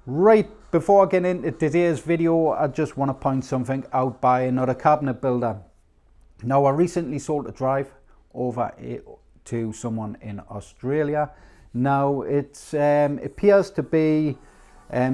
Right, before I get into today's video, I just want to point something out by another cabinet builder. Now, I recently sold a drive over to someone in Australia. Now, it appears to be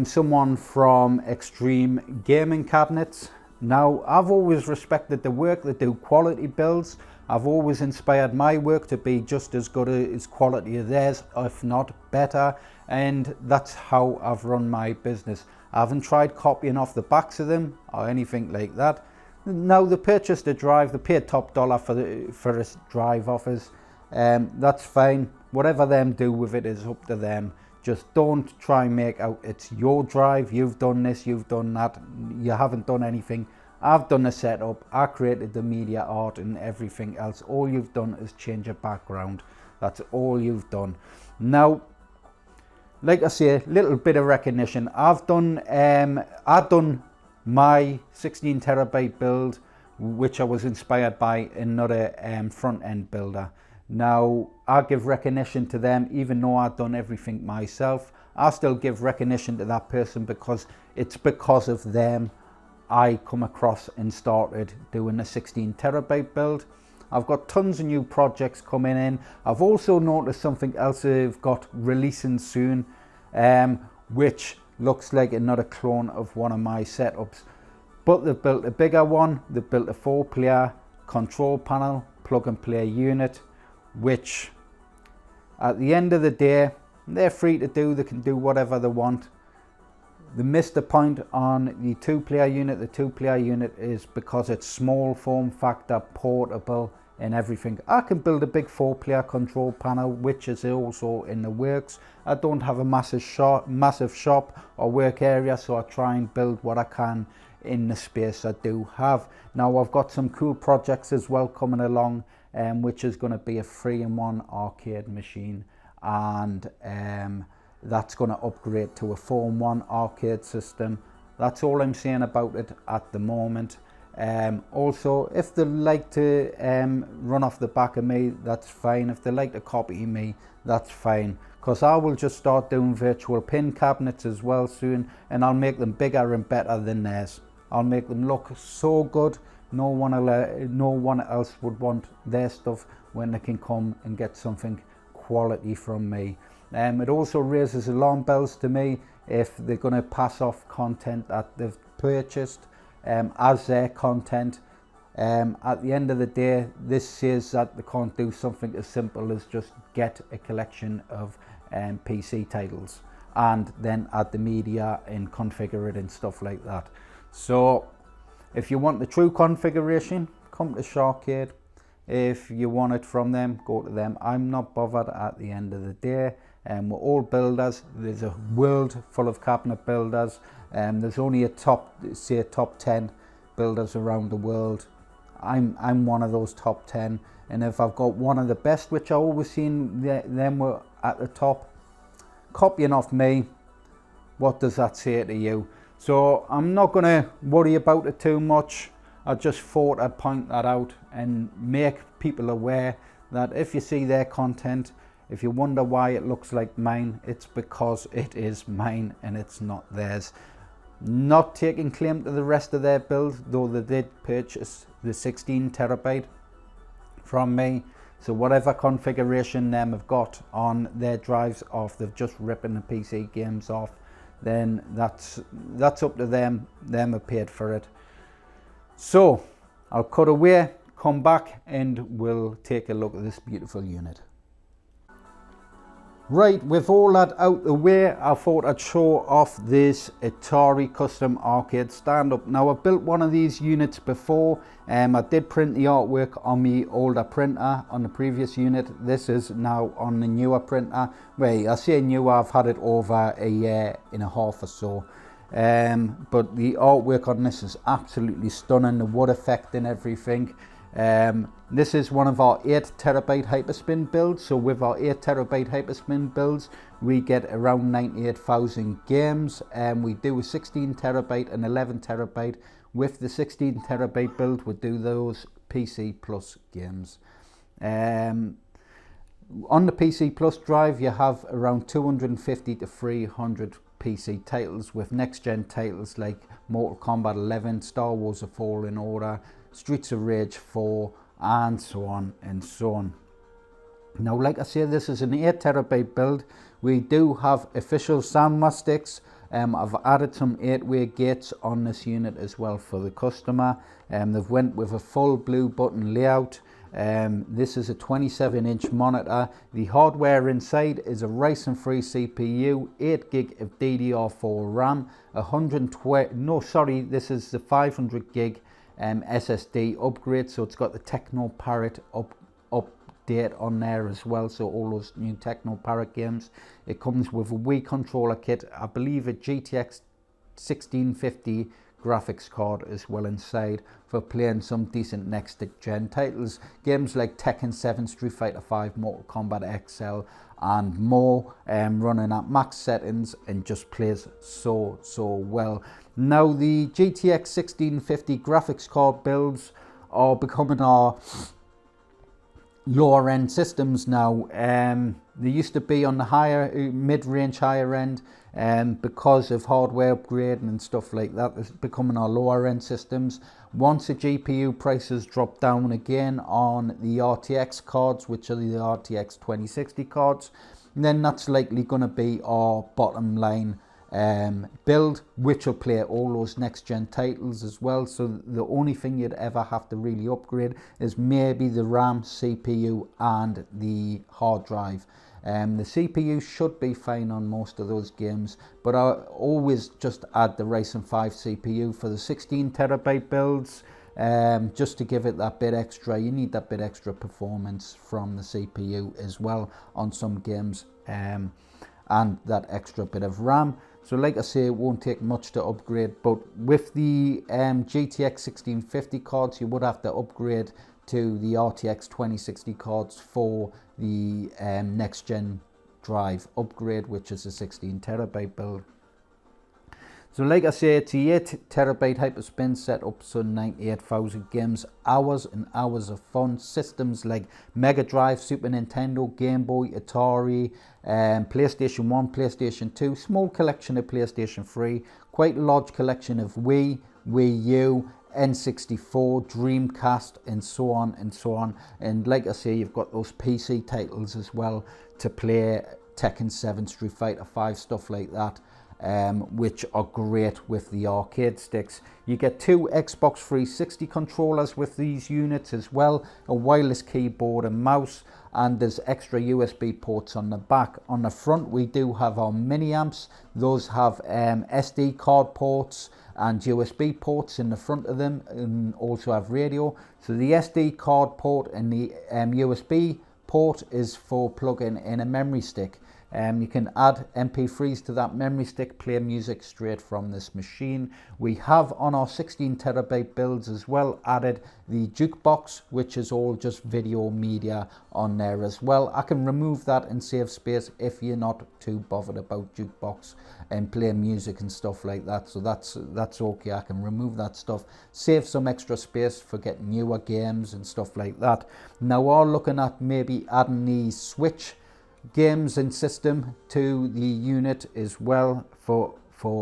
someone from Xtreme gaming cabinets. Now, I've always respected the work. They do quality builds. I've always inspired my work to be just as good as quality as theirs, if not better, and that's how I've run my business. I haven't tried copying off the backs of them or anything like that. Now, they purchased a drive, they paid top dollar for a drive off us. That's fine. Whatever them do with it is up to them. Just don't try and make out it's your drive, you've done this, you've done that. You haven't done anything. I've done the setup, I created the media art and everything else. All you've done is change your background. That's all you've done. Now, like I say, a little bit of recognition. I've done my 16 terabyte build, which I was inspired by another front end builder. Now, I give recognition to them, even though I've done everything myself. I still give recognition to that person because it's because of them I come across and started doing a 16 terabyte build. I've got tons of new projects coming in. I've also noticed something else I've got releasing soon, which looks like another clone of one of my setups. But they've built a bigger one. They've built a 4-player control panel, plug and play unit, which at the end of the day, they're free to do. They can do whatever they want. They missed the point on the 2-player unit. The 2-player unit is because it's small form factor, portable and everything. I can build a big 4-player control panel, which is also in the works. I don't have a massive shop or work area, so I try and build what I can in the space I do have. Now, I've got some cool projects as well coming along, which is going to be a 3-in-1 arcade machine, and that's going to upgrade to a 4-in-1 arcade system. That's all I'm saying about it at the moment. Also, if they like to run off the back of me, that's fine. If they like to copy me, that's fine, because I will just start doing virtual pin cabinets as well soon, and I'll make them bigger and better than theirs. I'll make them look so good, no one else would want their stuff when they can come and get something quality from me. It also raises alarm bells to me if they're going to pass off content that they've purchased as their content. At the end of the day, this says that they can't do something as simple as just get a collection of PC titles and then add the media and configure it and stuff like that. So if you want the true configuration, come to SHAR-KADE. If you want it from them, go to them. I'm not bothered at the end of the day. We're all builders. There's a world full of cabinet builders. There's only a top 10 builders around the world. I'm one of those top 10. And if I've got one of the best, which I always seen them were at the top, copying off me, what does that say to you? So I'm not going to worry about it too much. I just thought I'd point that out and make people aware that if you see their content, if you wonder why it looks like mine, it's because it is mine and it's not theirs. Not taking claim to the rest of their build, though they did purchase the 16 terabyte from me. So whatever configuration them have got on their drives, or if they've just ripping the PC games off, then that's up to them. Them have paid for it. So I'll cut away, come back, and we'll take a look at this beautiful unit. Right, with all that out the way, I thought I'd show off this Atari custom arcade stand-up. Now, I've built one of these units before. I did print the artwork on my older printer on the previous unit. This is now on the newer printer. Well, I say new, I've had it over a year and a half or so. But the artwork on this is absolutely stunning, the wood effect and everything. This is one of our 8 terabyte Hyperspin builds. So with our 8 terabyte Hyperspin builds, we get around 98,000 games. We do a 16 terabyte and 11 terabyte. With the 16 terabyte build, we do those PC Plus games. On the PC Plus drive, you have around 250 to 300 PC titles with next gen titles like Mortal Kombat 11, Star Wars: The Fallen Order, Streets of Rage 4, and so on and so on. Now, like I say, this is an 8TB build. We do have official sound sticks. I've added some 8-way gates on this unit as well for the customer. They've went with a full blue button layout. This is a 27-inch monitor. The hardware inside is a Ryzen 3 CPU, 8GB of DDR4 RAM, 120. No, sorry, this is the 500GB SSD upgrade. So it's got the TeknoParrot update on there as well. So all those new TeknoParrot games. It comes with a Wii controller kit. I believe a GTX 1650 graphics card as well inside for playing some decent next gen titles, games like Tekken 7, Street Fighter 5, Mortal Kombat XL and more, running at max settings, and just plays so well. Now the GTX 1650 graphics card builds are becoming our lower end systems now. They used to be on the higher mid-range higher end, because of hardware upgrading and stuff like that. It's becoming our lower end systems. Once the GPU prices drop down again on the RTX cards, which are the RTX 2060 cards, then that's likely going to be our bottom line build, which will play all those next gen titles as well. So the only thing you'd ever have to really upgrade is maybe the RAM, CPU and the hard drive. The CPU should be fine on most of those games, but I always just add the Ryzen 5 CPU for the 16TB builds, just to give it that bit extra. You need that bit extra performance from the CPU as well on some games, and that extra bit of RAM. So like I say, it won't take much to upgrade, but with the GTX 1650 cards, you would have to upgrade to the RTX 2060 cards for the next gen drive upgrade, which is a 16TB build. So like I say, it's a 8TB Hyperspin setup, so 98,000 games, hours and hours of fun. Systems like Mega Drive, Super Nintendo, Game Boy, Atari, PlayStation 1, PlayStation 2, small collection of PlayStation 3, quite a large collection of Wii, Wii U, N64, Dreamcast, and so on and so on. And like I say, you've got those PC titles as well to play, Tekken 7, Street Fighter 5, stuff like that, which are great with the arcade sticks. You get 2 Xbox 360 controllers with these units as well, a wireless keyboard and mouse, and there's extra USB ports on the back. On the front we do have our mini amps. Those have SD card ports and USB ports in the front of them, and also have radio. So the SD card port and the USB port is for plugging in a memory stick. You can add MP3s to that memory stick, play music straight from this machine. We have on our 16TB builds as well added the Jukebox, which is all just video media on there as well. I can remove that and save space if you're not too bothered about Jukebox and playing music and stuff like that. So that's okay. I can remove that stuff, save some extra space for getting newer games and stuff like that. Now we're looking at maybe adding the Switch games and system to the unit as well for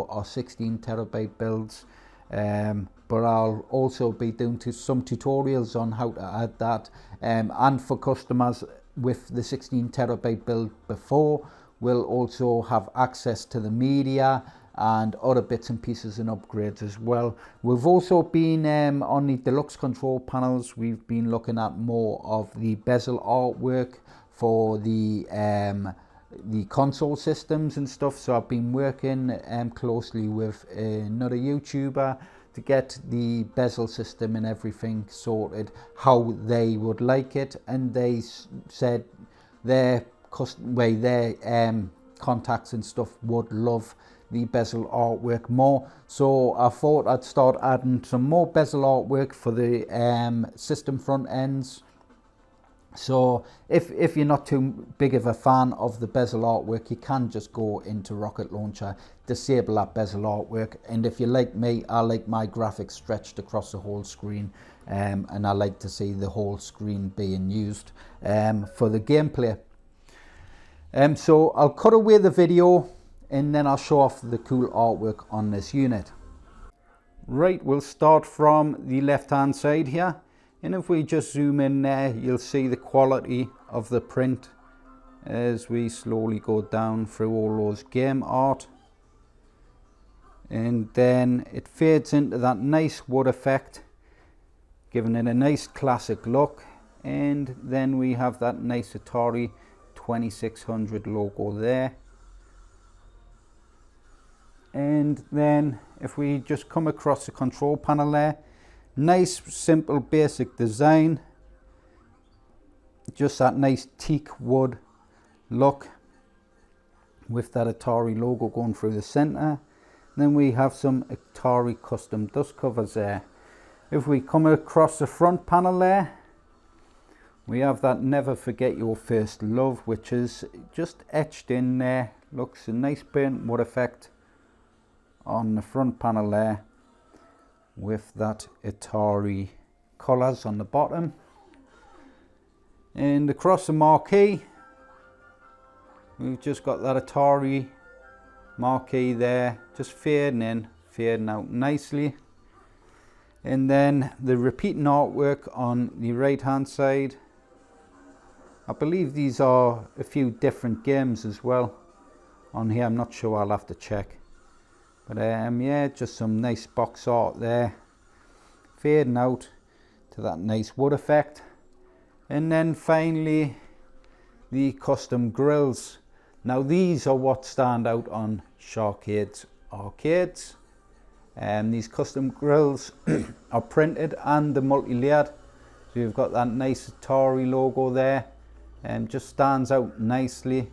our 16TB builds, but I'll also be doing some tutorials on how to add that, and for customers with the 16TB build before will also have access to the media and other bits and pieces and upgrades as well. We've also been on the deluxe control panels, we've been looking at more of the bezel artwork for the console systems and stuff. So I've been working closely with another YouTuber to get the bezel system and everything sorted, how they would like it, and they said their contacts and stuff would love the bezel artwork more. So I thought I'd start adding some more bezel artwork for the system front ends. So if you're not too big of a fan of the bezel artwork, you can just go into Rocket Launcher, disable that bezel artwork, and if you're like me, I like my graphics stretched across the whole screen, and I like to see the whole screen being used for the gameplay. So I'll cut away the video and then I'll show off the cool artwork on this unit. Right, we'll start from the left hand side here, and if we just zoom in there, you'll see the quality of the print as we slowly go down through all those game art. And then it fades into that nice wood effect, giving it a nice classic look. And then we have that nice Atari 2600 logo there. And then if we just come across the control panel there, nice simple basic design, just that nice teak wood look with that Atari logo going through the center. Then we have some Atari custom dust covers there. If we come across the front panel there, we have that Never Forget Your First Love, which is just etched in there. Looks a nice paint wood effect on the front panel there with that Atari colours on the bottom. And across the marquee, we've just got that Atari marquee there, just fading in, fading out nicely. And then the repeating artwork on the right hand side. I believe these are a few different games as well on here. I'm not sure, I'll have to check. But yeah, just some nice box art there, fading out to that nice wood effect. And then finally the custom grills. Now these are what stand out on SHAR-KADE's arcades. These custom grills are printed and they're multi-layered. So you've got that nice Atari logo there, and just stands out nicely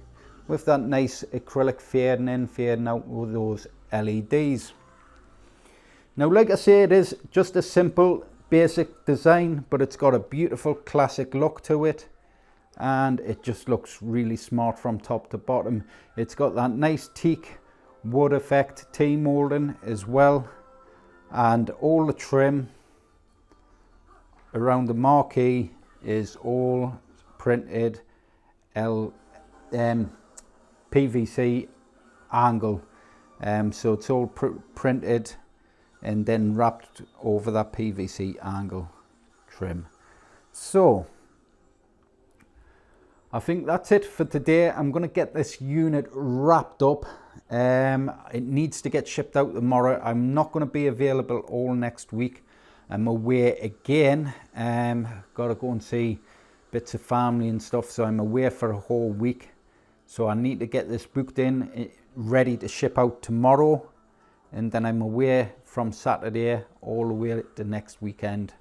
with that nice acrylic fading in, fading out with those LEDs. Now like I say, it is just a simple basic design, but it's got a beautiful classic look to it. And it just looks really smart from top to bottom. It's got that nice teak wood effect T-molding as well, and all the trim around the marquee is all printed PVC angle, so it's all printed and then wrapped over that PVC angle trim. So I think that's it for today. I'm going to get this unit wrapped up. It needs to get shipped out tomorrow. I'm not going to be available all next week. I'm away again. Got to go and see bits of family and stuff, so I'm away for a whole week. So I need to get this booked in, ready to ship out tomorrow. And then I'm away from Saturday all the way to next weekend.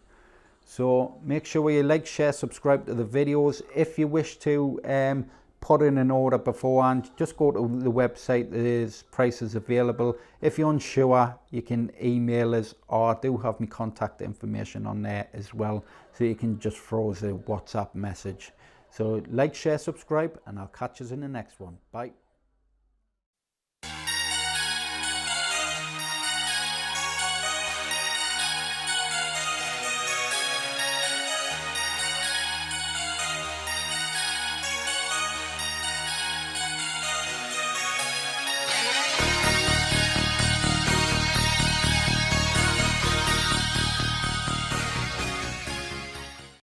So make sure you like, share, subscribe to the videos. If you wish to put in an order beforehand, just go to the website. There's prices available. If you're unsure, you can email us, or I do have my contact information on there as well, so you can just throw us a WhatsApp message. So like, share, subscribe, and I'll catch us in the next one. Bye.